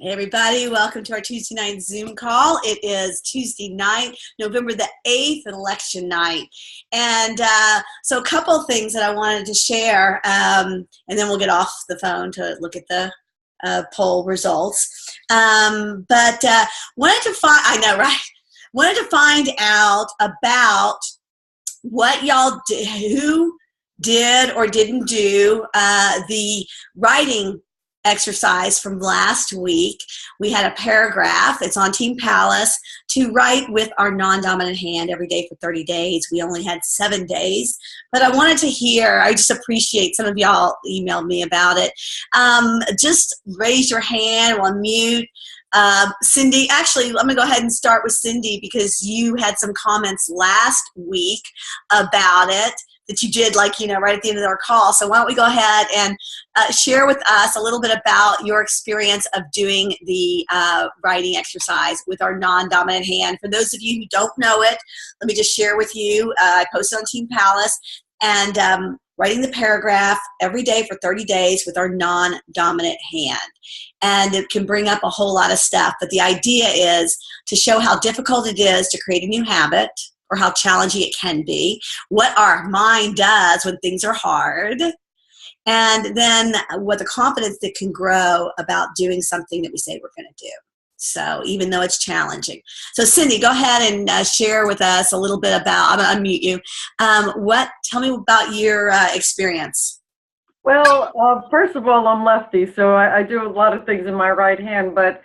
Hey everybody, welcome to our Tuesday night Zoom call. It is Tuesday night, November the 8th, and election night. And so a couple of things that I wanted to share, and then we'll get off the phone to look at the poll results. But wanted to find, I know, right? Wanted to find out about what y'all did, who did or didn't do the writing exercise from last week. We had a paragraph, it's on Team Palace, to write with our non-dominant hand every day for 30 days. We only had 7 days, but I wanted to hear, I just appreciate some of y'all emailed me about it. Just raise your hand or mute. Cindy, actually, let me go ahead and start with Cindy because you had some comments last week about it that you did, like, right at the end of our call. So why don't we go ahead and share with us a little bit about your experience of doing the writing exercise with our non-dominant hand. For those of you who don't know it, let me just share with you. I posted on Team Palace, and writing the paragraph every day for 30 days with our non-dominant hand. And it can bring up a whole lot of stuff, but the idea is to show how difficult it is to create a new habit, or how challenging it can be, what our mind does when things are hard, and then what the confidence that can grow about doing something that we say we're going to do. So even though it's challenging. So Cindy, go ahead and share with us a little bit about, I'm going to unmute you. Tell me about your experience. Well, first of all, I'm lefty, so I do a lot of things in my right hand, but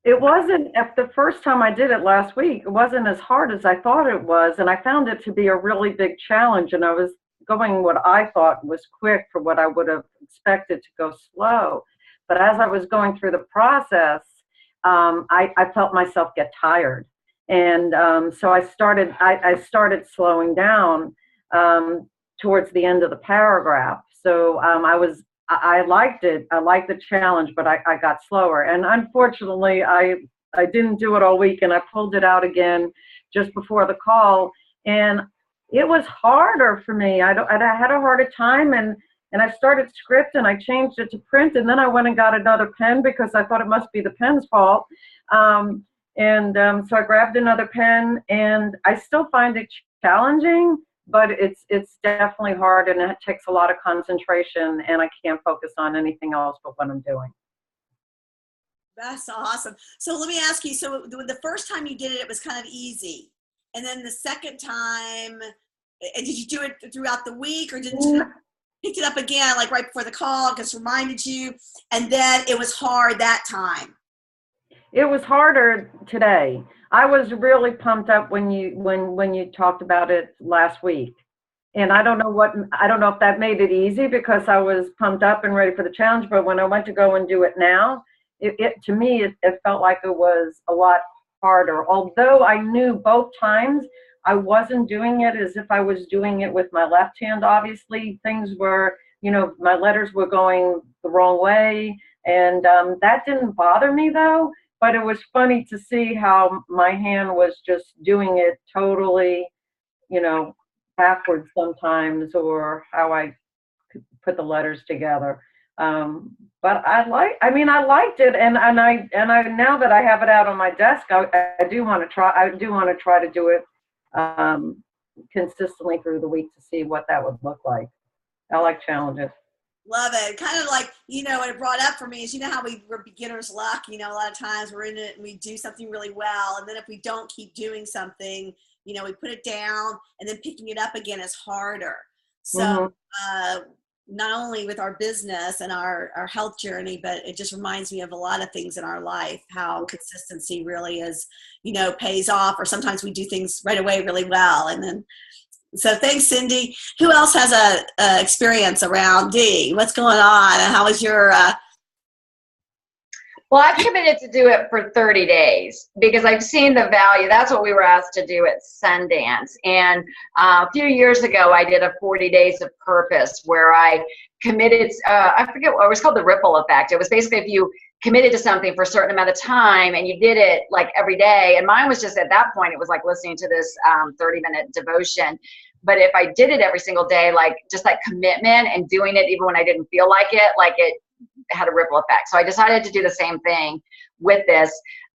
it wasn't, at the first time I did it last week, it wasn't as hard as I thought it was, and I found it to be a really big challenge, and I was going what I thought was quick for what I would have expected to go slow. But as I was going through the process, I felt myself get tired. And so I started slowing down towards the end of the paragraph. So I liked it. I liked the challenge, but I got slower. And unfortunately, I didn't do it all week, and I pulled it out again just before the call. And it was harder for me. I had a harder time, and I started script, and I changed it to print, and then I went and got another pen because I thought it must be the pen's fault. So I grabbed another pen, and I still find it challenging, but it's definitely hard, and it takes a lot of concentration, and I can't focus on anything else but what I'm doing. That's awesome. So let me ask you, so the first time you did it, it was kind of easy. And then the second time, did you do it throughout the week, or did you pick it up again, like right before the call, just reminded you, and then it was hard that time? It was harder today. I was really pumped up when you talked about it last week, and I don't know if that made it easy because I was pumped up and ready for the challenge. But when I went to go and do it now, to me it felt like it was a lot harder. Although I knew both times I wasn't doing it as if I was doing it with my left hand. Obviously, things were, my letters were going the wrong way, and that didn't bother me though. But it was funny to see how my hand was just doing it totally, backwards sometimes, or how I could put the letters together. But I liked it, and I now that I have it out on my desk, I do want to try to do it consistently through the week to see what that would look like. I like challenges. Love it. Kind of like, what it brought up for me is, how we're beginner's luck. A lot of times we're in it and we do something really well. And then if we don't keep doing something, we put it down, and then picking it up again is harder. So not only with our business and our health journey, but it just reminds me of a lot of things in our life, how consistency really is, pays off, or sometimes we do things right away really well. And then, so thanks, Cindy. Who else has a experience around D? What's going on? And how was your? Well, I've committed to do it for 30 days because I've seen the value. That's what we were asked to do at Sundance. And a few years ago, I did a 40 Days of Purpose where I committed, I forget what it was called, the ripple effect. It was basically if you committed to something for a certain amount of time and you did it like every day. And mine was just at that point, it was like listening to this 30-minute devotion. But if I did it every single day, like just that commitment and doing it even when I didn't feel like it had a ripple effect. So I decided to do the same thing with this.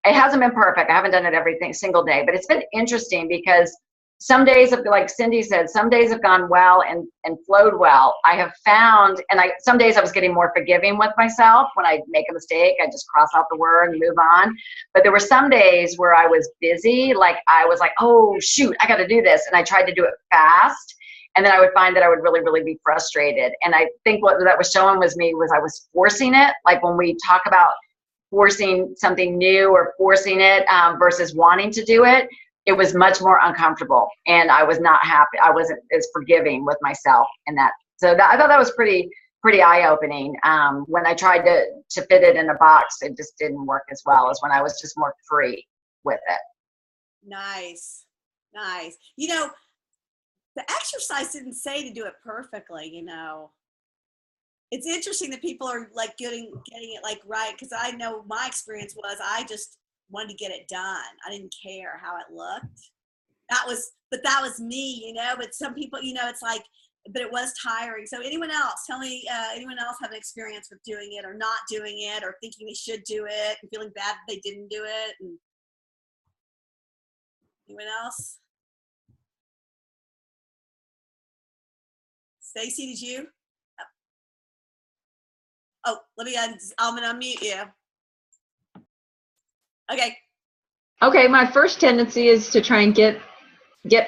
It hasn't been perfect. I haven't done it every single day, but it's been interesting because some days, like Cindy said, some days have gone well and flowed well. I have found, and some days I was getting more forgiving with myself. When I make a mistake, I just cross out the word and move on. But there were some days where I was busy, like I was like, oh shoot, I got to do this. And I tried to do it fast. And then I would find that I would really, really be frustrated. And I think what that was showing was I was forcing it. Like when we talk about forcing something new or forcing it versus wanting to do it, it was much more uncomfortable, and I was not happy. I wasn't as forgiving with myself in that. So I thought that was pretty eye-opening. When I tried to fit it in a box, it just didn't work as well as when I was just more free with it. Nice. You know, the exercise didn't say to do it perfectly, you know. It's interesting that people are like getting it like right, because I know my experience was I just wanted to get it done. I didn't care how it looked. That was me, you know. But some people, you know, it's like, but it was tiring. So anyone else, tell me, anyone else have an experience with doing it or not doing it, or thinking they should do it and feeling bad that they didn't do it? And anyone else? Stacy, did you? Oh, I'm gonna unmute you. Okay, my first tendency is to try and get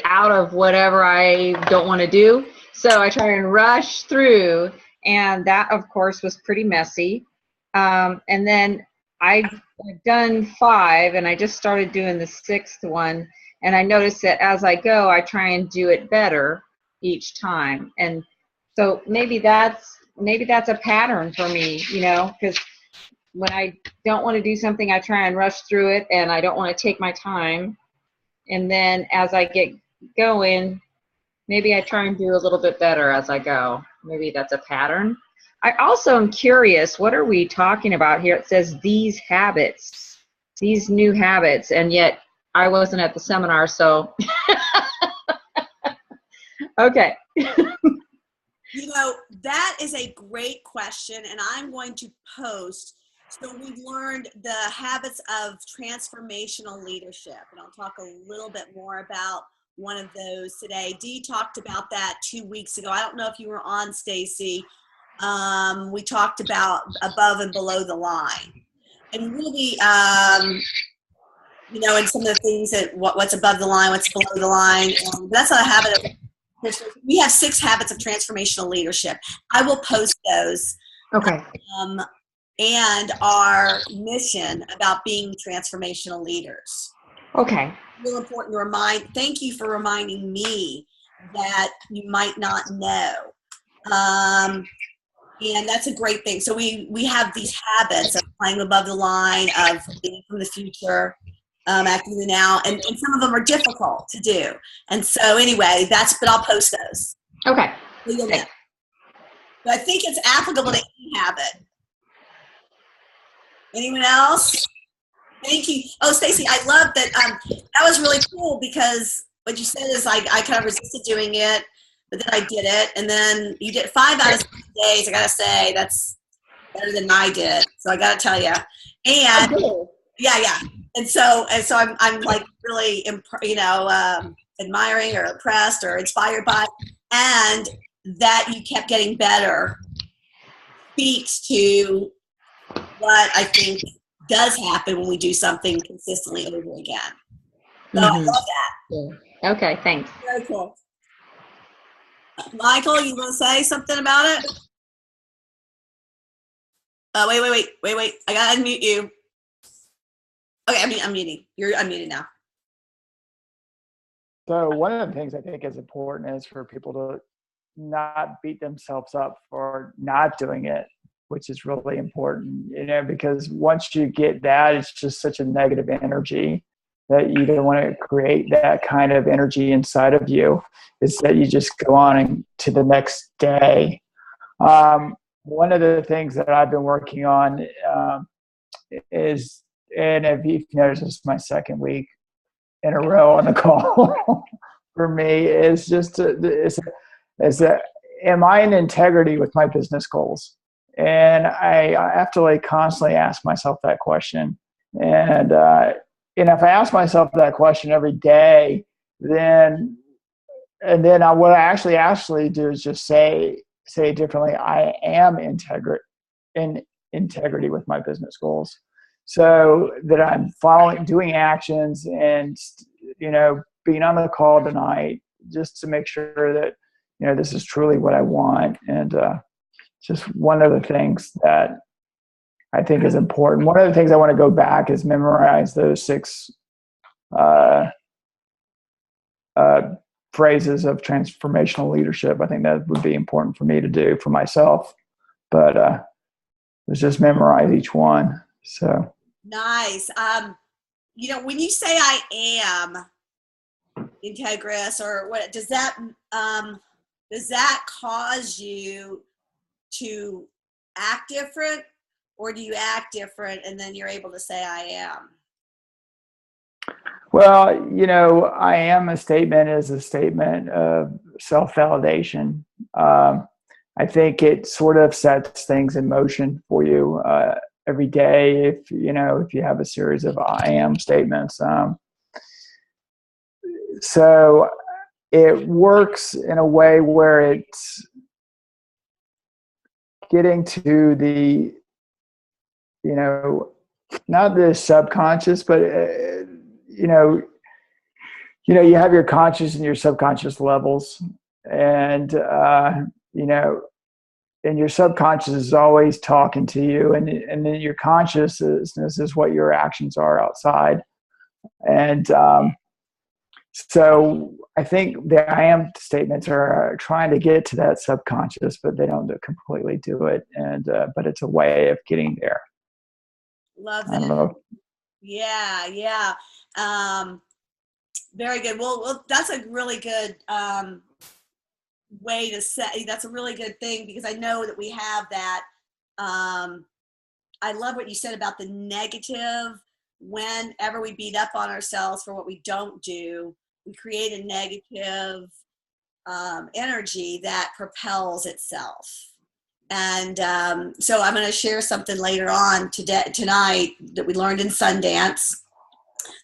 out of whatever I don't want to do. So I try and rush through, and that of course was pretty messy. And then I've done 5, and I just started doing the 6th one, and I noticed that as I go, I try and do it better each time. And so maybe that's a pattern for me, you know, because when I don't want to do something, I try and rush through it, and I don't want to take my time. And then as I get going, maybe I try and do a little bit better as I go. Maybe that's a pattern. I also am curious, what are we talking about here? It says these habits, these new habits, and yet I wasn't at the seminar, so. Okay. You know, that is a great question, and I'm going to post. So we've learned the habits of transformational leadership, and I'll talk a little bit more about one of those today. Dee talked about that 2 weeks ago. I don't know if you were on, Stacy. We talked about above and below the line, and really, you know, and some of the things that what's above the line, what's below the line. That's a habit of. We have 6 habits of transformational leadership. I will post those. Okay. And our mission about being transformational leaders. Okay. Real important to remind. Thank you for reminding me that you might not know. And that's a great thing. So we have these habits of playing above the line, of being from the future, acting the now, and some of them are difficult to do. And so anyway, but I'll post those. Okay. So you'll know. But I think it's applicable to any habit. Anyone else? Thank you. Oh, Stacy, I love that. That was really cool, because what you said is I kind of resisted doing it, but then I did it. And then you did 5 out of 7 days. I got to say, that's better than I did. So I got to tell you. And yeah. And so I'm like really, you know, admiring or impressed or inspired by, and that you kept getting better speaks to what I think does happen when we do something consistently over again. So I love that. Yeah. Okay, thanks. Very cool. Michael, you want to say something about it? Wait. I got to unmute you. Okay, I'm muting. You're unmuted now. So one of the things I think is important is for people to not beat themselves up for not doing it, which is really important, you know, because once you get that, it's just such a negative energy that you don't want to create that kind of energy inside of you. Is that you just go on and to the next day. One of the things that I've been working on is, and if you've noticed, this is my 2nd week in a row on the call for me, is just am I in integrity with my business goals? And I have to like constantly ask myself that question. And if I ask myself that question every day, then what I actually do is just say it differently. I am in integrity with my business goals, so that I'm doing actions, and being on the call tonight just to make sure that this is truly what I want. And just one of the things that I think is important. One of the things I want to go back is memorize those 6 phrases of transformational leadership. I think that would be important for me to do for myself, but it's just memorize each one. So nice. When you say I am integrous, or what does that cause you to act different, or do you act different and then you're able to say I am? Well, I am a statement is a statement of self-validation. I think it sort of sets things in motion for you every day if you have a series of I am statements. So it works in a way where it's getting to the, not the subconscious, but you have your conscious and your subconscious levels, and and your subconscious is always talking to you, and then your consciousness is what your actions are outside. And so I think the I am statements are trying to get to that subconscious, but they don't completely do it. And but it's a way of getting there. Love I don't that. know. Yeah. Very good. Well, that's a really good way to say. That's a really good thing, because I know that we have that. I love what you said about the negative. Whenever we beat up on ourselves for what we don't do, we create a negative energy that propels itself. And so I'm going to share something later on tonight that we learned in Sundance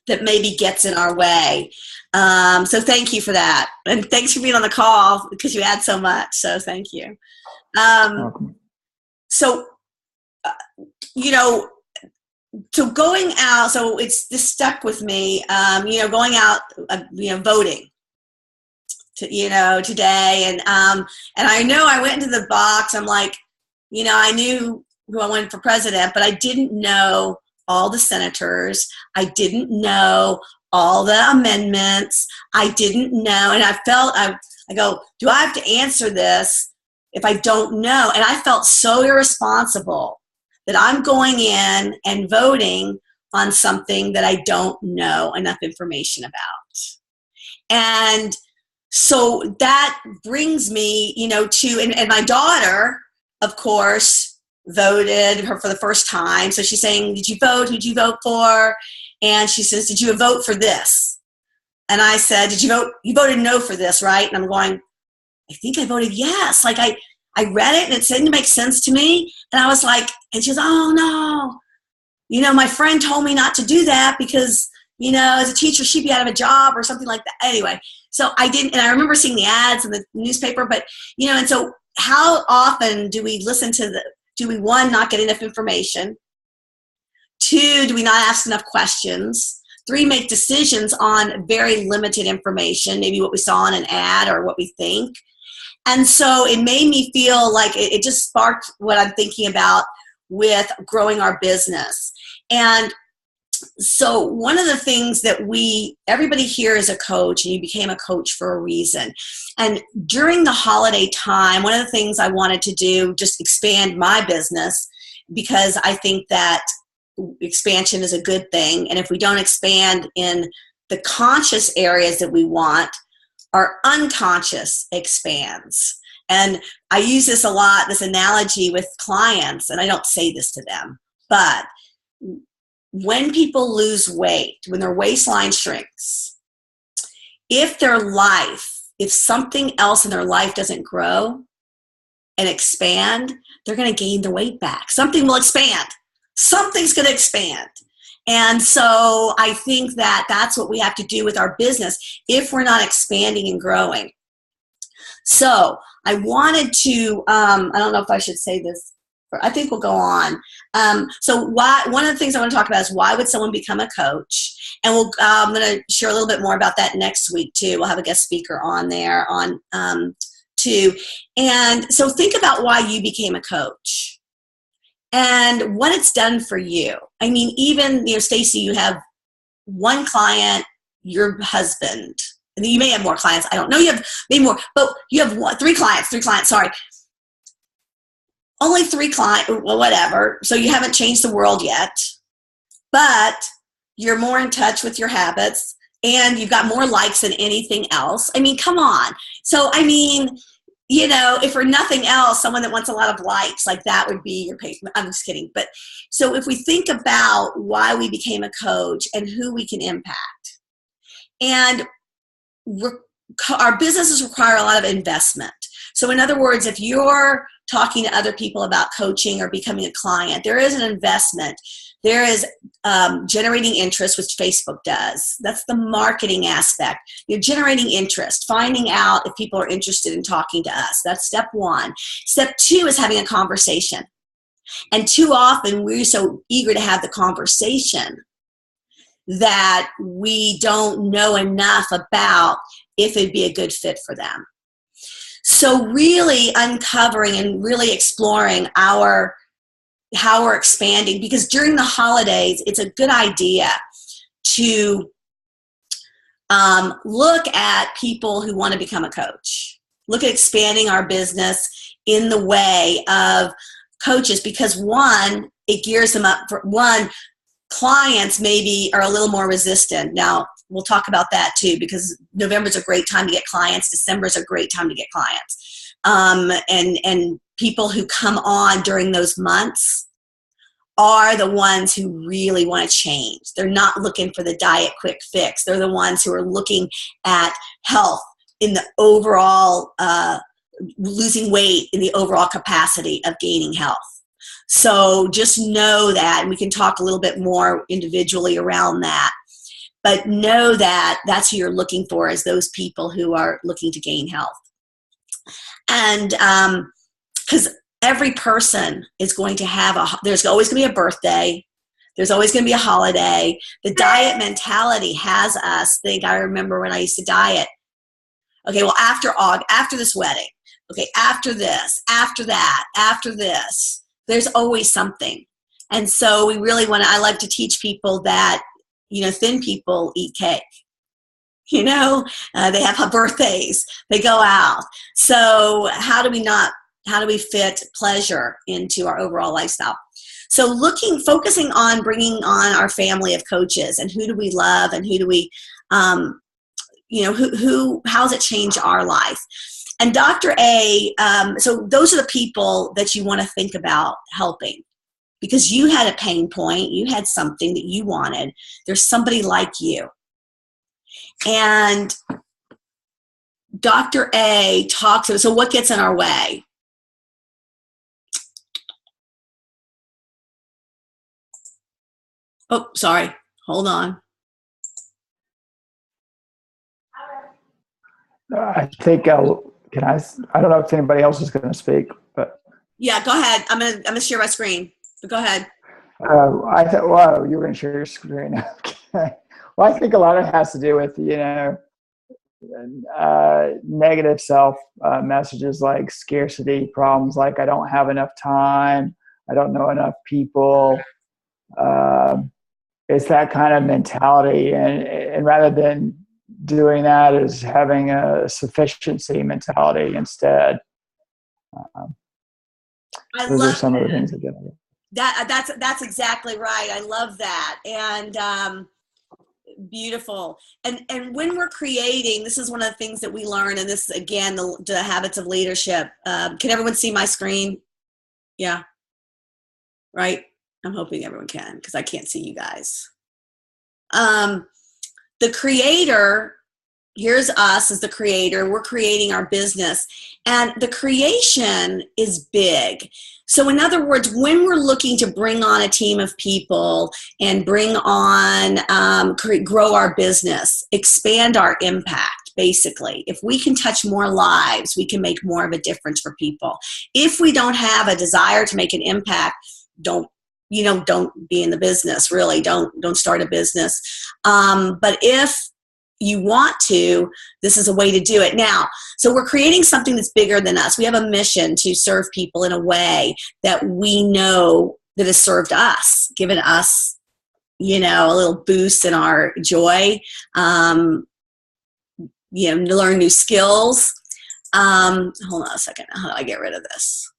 that maybe gets in our way. So thank you for that. And thanks for being on the call, because you add so much. So thank you. So going out, so this stuck with me, going out, voting today. And I know I went into the box. I'm like, I knew who I wanted for president, but I didn't know all the senators. I didn't know all the amendments. I didn't know. And I felt, I go, do I have to answer this if I don't know? And I felt so irresponsible that I'm going in and voting on something that I don't know enough information about. And so that brings me, to, and my daughter, of course, voted her for the first time. So she's saying, did you vote? Who'd you vote for? And she says, did you vote for this? And I said, did you vote? You voted no for this, right? And I'm going, I think I voted yes. Like I read it and it seemed to make sense to me. And I was like, and she was, oh no. My friend told me not to do that because, as a teacher, she'd be out of a job or something like that. Anyway, so I didn't, and I remember seeing the ads in the newspaper, but, and so how often do we listen to do we, one, not get enough information? 2, do we not ask enough questions? 3, make decisions on very limited information, maybe what we saw in an ad or what we think. And so it made me feel like it just sparked what I'm thinking about with growing our business. And so one of the things that everybody here is a coach, and you became a coach for a reason. And during the holiday time, one of the things I wanted to do, just expand my business, because I think that expansion is a good thing. And if we don't expand in the conscious areas that we want, our unconscious expands. And I use this a lot, this analogy with clients, and I don't say this to them, but when people lose weight, when their waistline shrinks, if something else in their life doesn't grow, and expand, they're going to gain the weight back. Something will expand. Something's going to expand. And so I think that that's what we have to do with our business if we're not expanding and growing. So I wanted to, I don't know if I should say this, I think we'll go on. So one of the things I want to talk about is why would someone become a coach? And I'm going to share a little bit more about that next week too. We'll have a guest speaker on there too. And so think about why you became a coach and what it's done for you. I mean, even, Stacy, you have one client, your husband. And you may have more clients. I don't know. You have maybe more, but you have three clients, sorry. Only 3 clients, well, whatever. So you haven't changed the world yet, but you're more in touch with your habits and you've got more likes than anything else. I mean, come on. So, I mean, if for nothing else, someone that wants a lot of likes, like that would be your patient. I'm just kidding. But so if we think about why we became a coach and who we can impact, and our businesses require a lot of investment. So in other words, if you're talking to other people about coaching or becoming a client, there is an investment. There is generating interest, which Facebook does. That's the marketing aspect. You're generating interest, finding out if people are interested in talking to us. That's step 1. Step 2 is having a conversation. And too often we're so eager to have the conversation that we don't know enough about if it'd be a good fit for them. So really uncovering and really exploring how we're expanding, because during the holidays, it's a good idea to look at people who want to become a coach. Look at expanding our business in the way of coaches, because one, it gears them up for one. Clients maybe are a little more resistant. Now, we'll talk about that too, because November's a great time to get clients. December's a great time to get clients. And people who come on during those months are the ones who really want to change. They're not looking for the diet quick fix. They're the ones who are looking at health in the overall, losing weight in the overall capacity of gaining health. So just know that, and we can talk a little bit more individually around that, but know that that's who you're looking for, is those people who are looking to gain health. And because every person is going to have there's always going to be a birthday. There's always going to be a holiday. The diet mentality has us think, I remember when I used to diet. Okay, well, after this wedding. Okay, after this, after that, after this. There's always something. And so we really I like to teach people that, thin people eat cake. They have birthdays, they go out. So how do we fit pleasure into our overall lifestyle? So focusing on bringing on our family of coaches, and who do we love, and who do we, how's it changed our life? And Dr. A, so those are the people that you want to think about helping, because you had a pain point, you had something that you wanted. There's somebody like you. And Dr. A talks, so what gets in our way? Oh, sorry. Hold on. I think I don't know if anybody else is going to speak, but yeah, go ahead. I'm gonna share my screen. But go ahead. I thought, wow, you were going to share your screen. Okay. Well, I think a lot of it has to do with negative self messages like scarcity, problems like I don't have enough time, I don't know enough people. It's that kind of mentality, and rather than doing that, is having a sufficiency mentality instead. Those are some of the things that get me. That's exactly right. I love that. And beautiful. And when we're creating, this is one of the things that we learn, and this, again, the habits of leadership. Can everyone see my screen? Yeah. Right? I'm hoping everyone can, because I can't see you guys. The creator here's us as the creator. We're creating our business, and the creation is big. So in other words, when we're looking to bring on a team of people and bring on, grow our business, expand our impact, basically, if we can touch more lives, we can make more of a difference for people. If we don't have a desire to make an impact, don't be in the business, really. Don't start a business. But if you want to, this is a way to do it. Now, so we're creating something that's bigger than us. We have a mission to serve people in a way that we know that has served us, given us, a little boost in our joy, to learn new skills. Hold on a second. How do I get rid of this?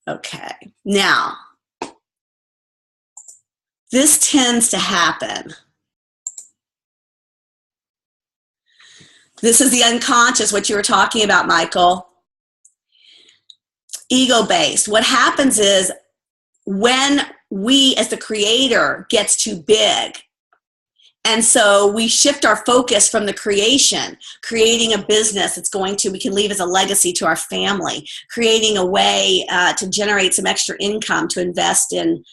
Okay. Now, this tends to happen. This is the unconscious, what you were talking about, Michael. Ego-based. What happens is when we, as the creator, gets too big, and so we shift our focus from the creation, creating a business that's we can leave as a legacy to our family, creating a way to generate some extra income to invest in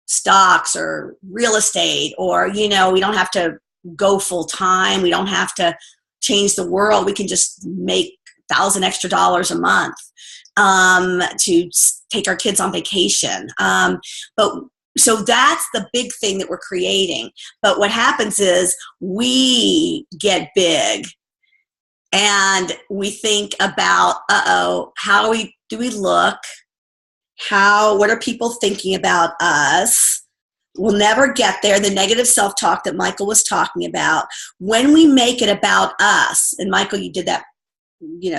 stocks or real estate, or, we don't have to go full time. We don't have to change the world. We can just make $1,000 extra a month to take our kids on vacation. So that's the big thing that we're creating. But what happens is we get big and we think about, how do we look? What are people thinking about us? We'll never get there. The negative self-talk that Michael was talking about. When we make it about us, and Michael, you did that,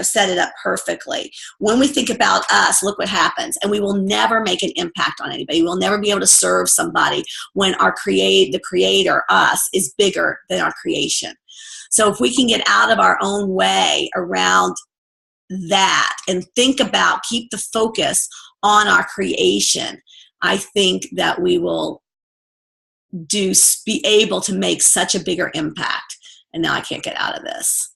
set it up perfectly. When we think about us, look what happens. And we will never make an impact on anybody. We'll never be able to serve somebody when the creator, us, is bigger than our creation. So if we can get out of our own way around that and keep the focus on our creation, I think that we will be able to make such a bigger impact. And now I can't get out of this.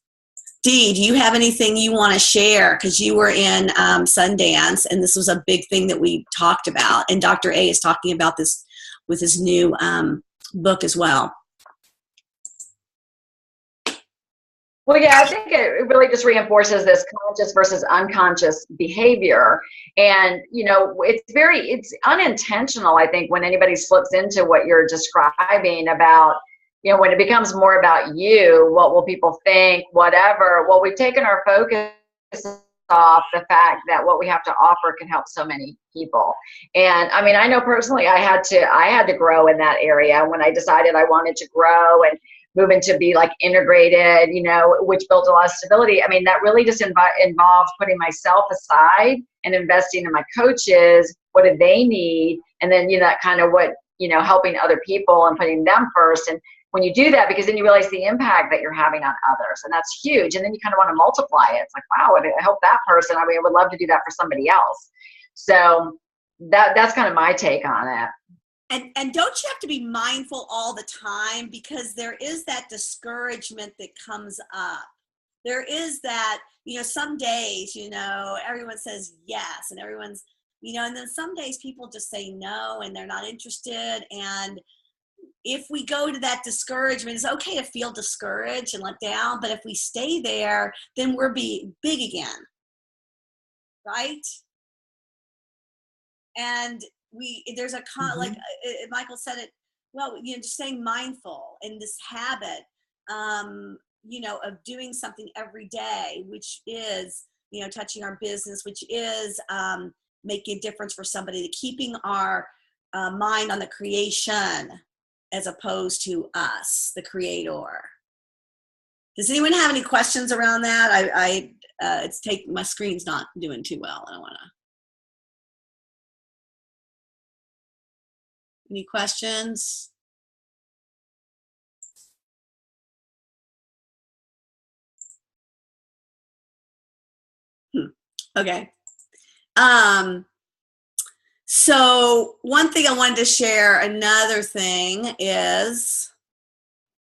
Dee, do you have anything you want to share? Because you were in Sundance, and this was a big thing that we talked about. And Dr. A is talking about this with his new book as well. Well, yeah, I think it really just reinforces this conscious versus unconscious behavior. And, it's unintentional, I think, when anybody slips into what you're describing about, when it becomes more about you, what will people think, whatever. Well, we've taken our focus off the fact that what we have to offer can help so many people. And I mean, I know personally, I had to grow in that area when I decided I wanted to grow and move into be like integrated, which built a lot of stability. I mean, that really just involved putting myself aside and investing in my coaches. What do they need? And then, that kind of what, helping other people and putting them first. And when you do that, because then you realize the impact that you're having on others, and that's huge. And then you kind of want to multiply it. It's like, wow, I help that person. I mean, I would love to do that for somebody else. So that's kind of my take on it. And don't you have to be mindful all the time, because there is that discouragement that comes up. There is that, some days, everyone says yes, and everyone's, and then some days people just say no and they're not interested. And if we go to that discouragement, it's okay to feel discouraged and let down, but if we stay there, then we're big again, right? And there's like Michael said it well, just staying mindful in this habit, of doing something every day, which is, touching our business, which is making a difference for somebody, keeping our mind on the creation as opposed to us, the creator. Does anyone have any questions around that? My screen's not doing too well. I don't want to. Any questions? Okay. So one thing I wanted to share, another thing is,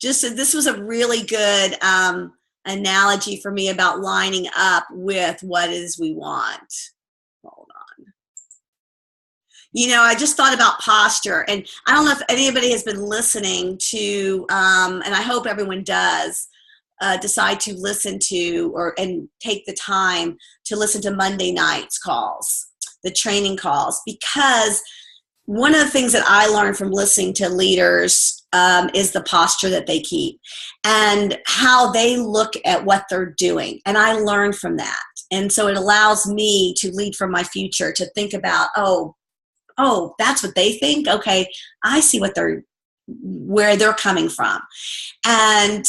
this was a really good analogy for me about lining up with what it is we want. Hold on. You know, I just thought about posture, and I don't know if anybody has been listening to, and I hope everyone does, decide to listen to and take the time to listen to Monday night's calls, the training calls, because one of the things that I learned from listening to leaders is the posture that they keep and how they look at what they're doing. And I learned from that. And so it allows me to lead from my future, to think about, oh, that's what they think. Okay, I see where they're coming from. And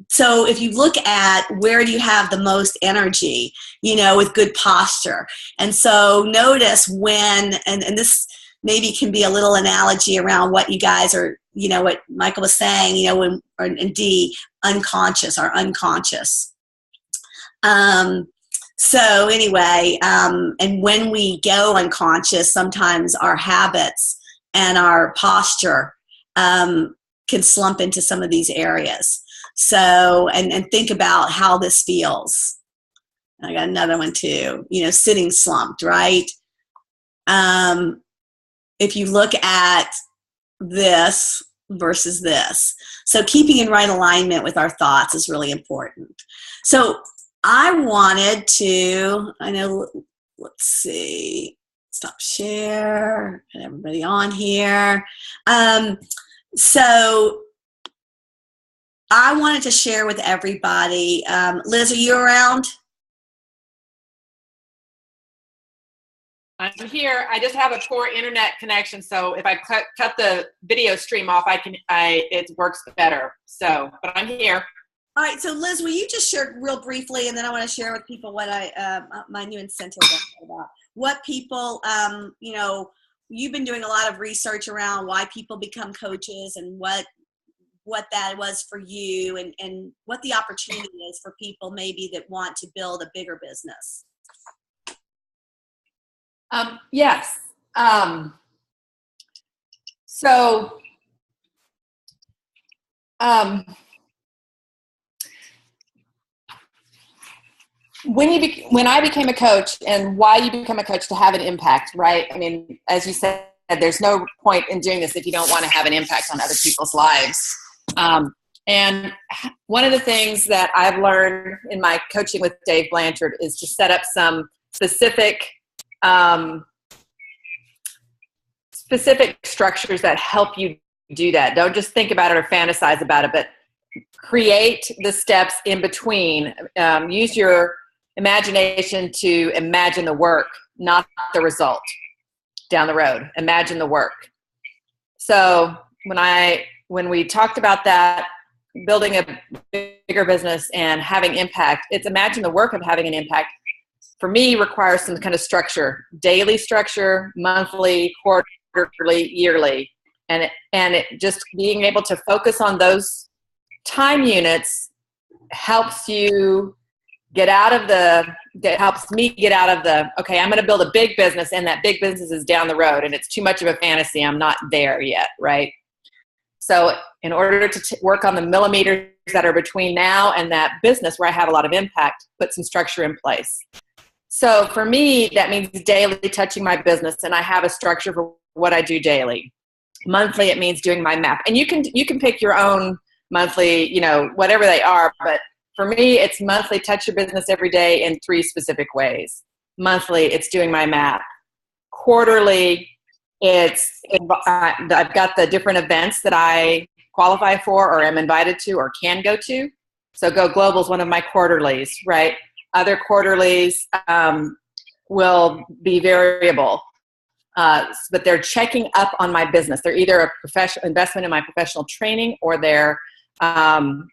so if you look at where do you have the most energy, you know, with good posture. And so notice when, and this maybe can be a little analogy around what you guys are, you know, what Michael was saying, you know, and D, unconscious or unconscious. So anyway, and when we go unconscious, sometimes our habits and our posture can slump into some of these areas. So, and think about how this feels. I got another one too, you know, sitting slumped, right? If you look at this versus this. So keeping in right alignment with our thoughts is really important. So I wanted to, let's see, stop share, get everybody on here. So I wanted to share with everybody. Liz, are you around? I'm here. I just have a poor internet connection, so if I cut the video stream off, it works better. So, but I'm here. All right. So, Liz, will you just share real briefly, and then I want to share with people what my new incentive is about. What people, you know, you've been doing a lot of research around why people become coaches and what that was for you, and what the opportunity is for people maybe that want to build a bigger business. Yes. So, when I became a coach, and why you become a coach, to have an impact, right? I mean, as you said, there's no point in doing this if you don't want to have an impact on other people's lives. And one of the things that I've learned in my coaching with Dave Blanchard is to set up some specific structures that help you do that. Don't just think about it or fantasize about it, but create the steps in between. Use your imagination to imagine the work, not the result down the road. Imagine the work. So when we talked about that, building a bigger business and having impact, it's imagine the work of having an impact. For me, requires some kind of structure, daily structure, monthly, quarterly, yearly, and it just being able to focus on those time units helps you helps me get out of the, okay, I'm going to build a big business, and that big business is down the road and it's too much of a fantasy. I'm not there yet, right? So in order to work on the millimeters that are between now and that business where I have a lot of impact, put some structure in place. So for me, that means daily touching my business, and I have a structure for what I do daily. Monthly, it means doing my map. And you can pick your own monthly, you know, whatever they are, but for me, it's monthly, touch your business every day in 3 specific ways. Monthly, it's doing my map. Quarterly, I've got the different events that I qualify for or am invited to or can go to. So Go Global is one of my quarterlies, right? Other quarterlies will be variable, but they're checking up on my business. They're either a professional investment in my professional training, or they're an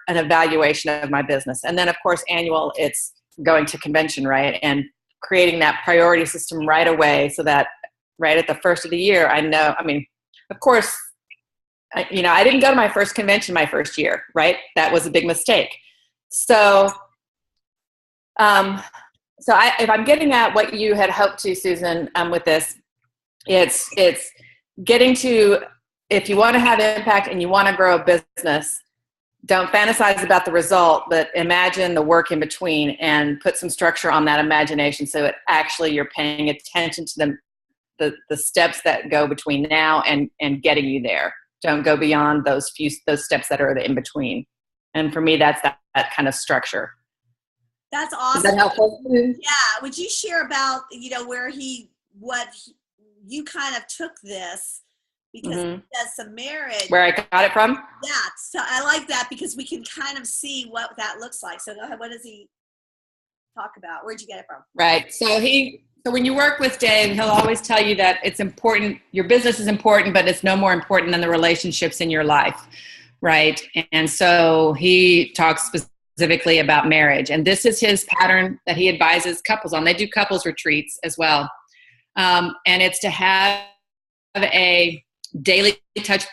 evaluation of my business. And then, of course, annual, it's going to convention, right? And creating that priority system right away, so that right at the first of the year, I know, I mean, of course, you know, I didn't go to my first convention my first year, right? That was a big mistake. So, if I'm getting at what you had hoped to, Susan, with this, it's getting to if you want to have impact and you want to grow a business, don't fantasize about the result, but imagine the work in between and put some structure on that imagination so it actually you're paying attention to the steps that go between now and getting you there. Don't go beyond those steps that are the in between. And for me, that's that kind of structure. That's awesome. Is that helpful? Yeah. Would you share about, where you kind of took this, because he does some marriage. Where I got it from? Yeah. So I like that because we can kind of see what that looks like. So go ahead. What does he talk about? Where'd you get it from? Right. So when you work with Dave, he'll always tell you that it's important. Your business is important, but it's no more important than the relationships in your life. Right. And so he talks specifically about marriage. And this is his pattern that he advises couples on. They do couples retreats as well. And it's to have a daily touch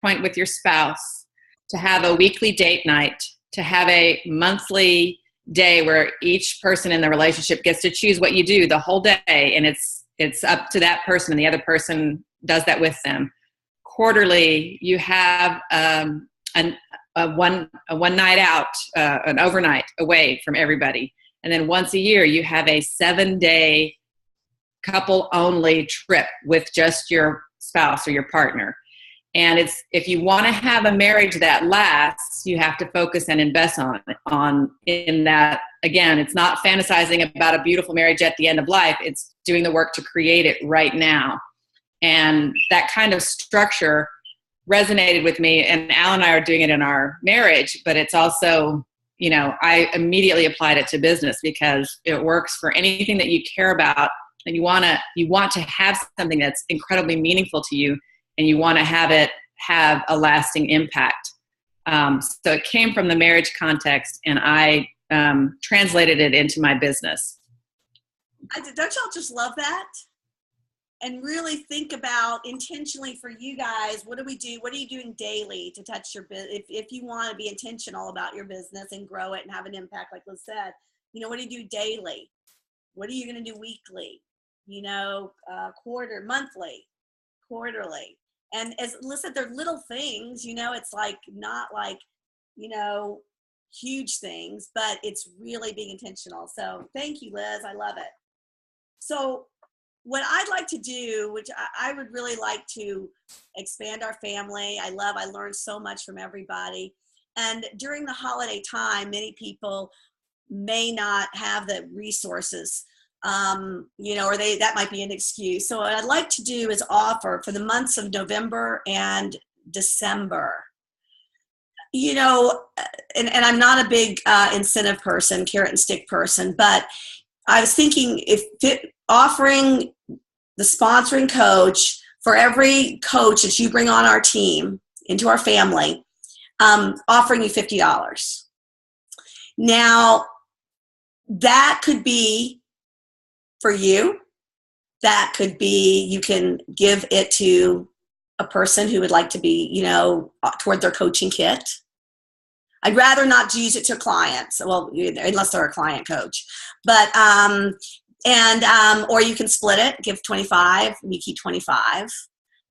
point with your spouse, to have a weekly date night, to have a monthly day where each person in the relationship gets to choose what you do the whole day, and it's up to that person, and the other person does that with them. Quarterly, you have a one night out, an overnight away from everybody, and then once a year you have a 7-day couple only trip with just your spouse or your partner. And if you want to have a marriage that lasts, you have to focus and invest in that. Again, it's not fantasizing about a beautiful marriage at the end of life. It's doing the work to create it right now. And that kind of structure resonated with me, and Al and I are doing it in our marriage, but it's also, I immediately applied it to business because it works for anything that you care about, and you want to have something that's incredibly meaningful to you, and you want to have it have a lasting impact. So it came from the marriage context, and I translated it into my business. Don't y'all just love that? And really think about intentionally for you guys, what do we do? What are you doing daily to touch your business? If you want to be intentional about your business and grow it and have an impact, like Liz said, what do you do daily? What are you going to do weekly? Monthly, quarterly. And as Liz said, they're little things, it's like not like, huge things, but it's really being intentional. So thank you, Liz. I love it. So what I'd like to do, which I would really like to expand our family. I learned so much from everybody. And during the holiday time, many people may not have the resources, or that might be an excuse. So what I'd like to do is offer for the months of November and December, and I'm not a big incentive person, carrot and stick person, but I was thinking offering the sponsoring coach for every coach that you bring on our team into our family, offering you $50. Now, that could be for you. That could be, you can give it to a person who would like to be, toward their coaching kit. I'd rather not use it to clients, unless they're a client coach. But, or you can split it, give 25, you keep 25,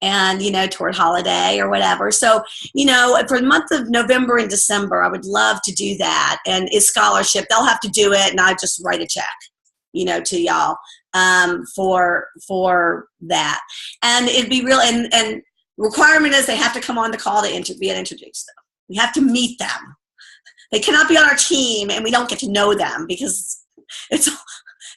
and, toward holiday or whatever. So, for the month of November and December, I would love to do that. And it's scholarship. They'll have to do it, and I just write a check, to y'all, for that. And it'd be real, and requirement is they have to come on the call to be introduced them. We have to meet them. They cannot be on our team and we don't get to know them, because it's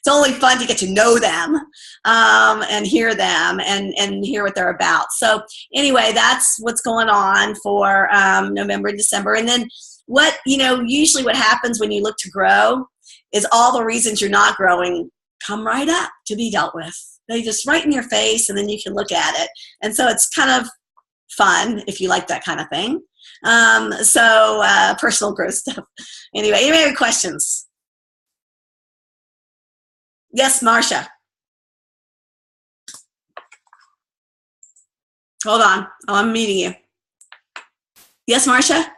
only fun to get to know them, and hear them and hear what they're about. So anyway, that's what's going on for November and December. And then usually what happens when you look to grow is all the reasons you're not growing come right up to be dealt with. They just right in your face, and then you can look at it. And so it's kind of fun if you like that kind of thing. Personal growth stuff. Anyway, any other questions? Yes, Marcia. Hold on. Oh, I'm meeting you. Yes, Marcia?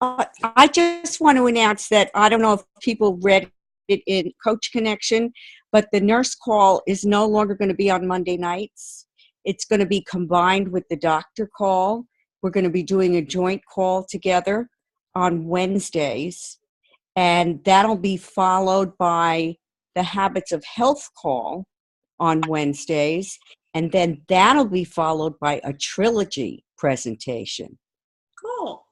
I just want to announce that I don't know if people read it in Coach Connection, but the nurse call is no longer going to be on Monday nights. It's going to be combined with the doctor call. We're going to be doing a joint call together on Wednesdays, and that'll be followed by the Habits of Health call on Wednesdays, and then that'll be followed by a trilogy presentation. Cool.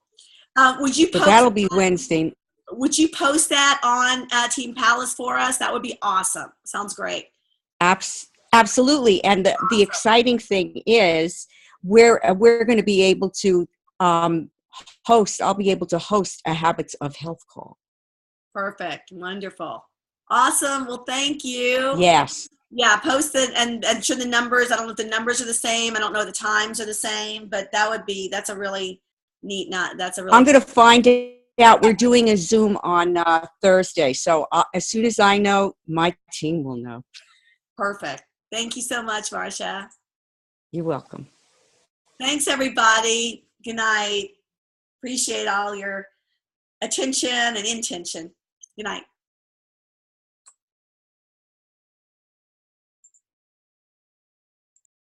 Would you So post that'll be Wednesday. Would you post that on Team Palace for us? That would be awesome. Sounds great. Absolutely. And the exciting thing is we're going to be able to I'll be able to host a Habits of Health call. Perfect. Wonderful. Awesome. Well, thank you. Yes. Yeah, post it and sure the numbers. I don't know if the numbers are the same. I don't know if the times are the same, but that's a really neat, I'm going to find it out. We're doing a Zoom on Thursday. So as soon as I know, my team will know. Perfect. Thank you so much, Marsha. You're welcome. Thanks, everybody. Good night. Appreciate all your attention and intention. Good night.